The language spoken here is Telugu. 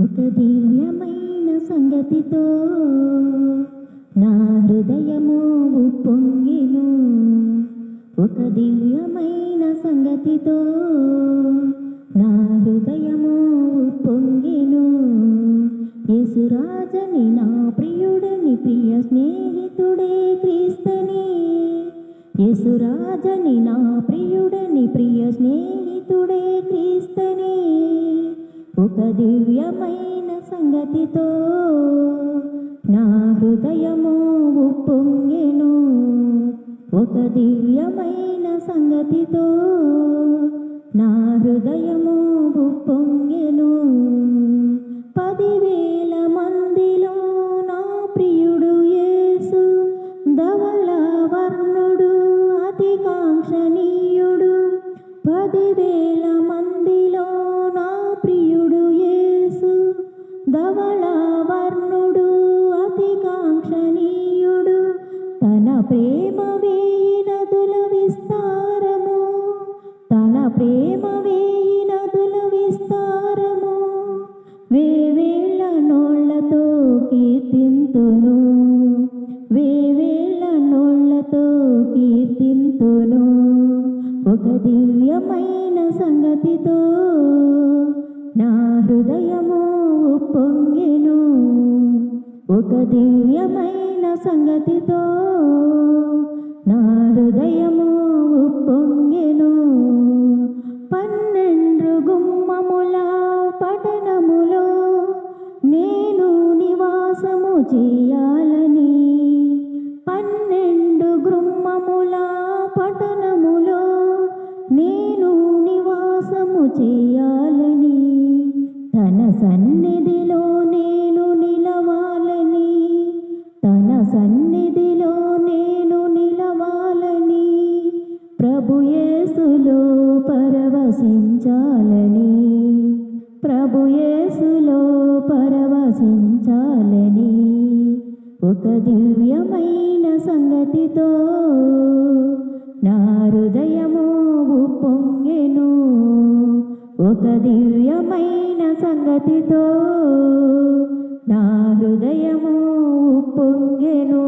ఒక దివ్యమైన సంగతితో నా హృదయము ఉప్పొంగెను. ఒక దివ్యమైన సంగతితో నా హృదయము ఉప్పొంగెను. యేసురాజని నా ప్రియుడని ప్రియ స్నేహితుడే క్రీస్తని. యేసురాజని నా ప్రియుడని ప్రియ స్నేహితుడే క్రీస్తని. ఒక దివ్యమైన సంగతితో నా హృదయము ఉప్పొంగెను. ఒక దివ్యమైన సంగతితో నా హృదయము ఉప్పొంగెను. 10,000 మందిలో నా ప్రియుడు యేసు, ధవళ వర్ణుడు అతి కాంక్షణీయుడు. 10,000 మందిలో నా ప్రియుడు యేసు, ధవళ వర్ణుడు అతి కాంక్షణీయుడు. తన ప్రేమ వేయి నదుల విస్తారము, తన ప్రేమ వేయి నదుల విస్తారము. వేవేళ్ళ నోళ్లతో కీర్తింతును, వేవేళ్ళ నోళ్లతో కీర్తింతును. ఒక దివ్యమైన సంగతితో నా హృదయము ఉప్పొంగెను. ఒక దివ్యమైన సంగతితో నా హృదయము ఉప్పొంగెను. 12 గుమ్మముల పట్టణములో నేను నివాసము చేయాలని. 12 గుమ్మముల పట్టణములో నేను నివాసము చేయాలని. తన సన్నిధిలో నేను నిలవాలని, తన సన్నిధిలో నేను నిలవాలని. ప్రభు యేసులో పరవశించాలని, ప్రభు యేసులో పరవశించాలని. ఒక దివ్యమైన సంగతితో నా హృదయము ఉప్పొంగెను. ఒక దివ్యమైన సంగతితో నా హృదయము ఉప్పొంగెను.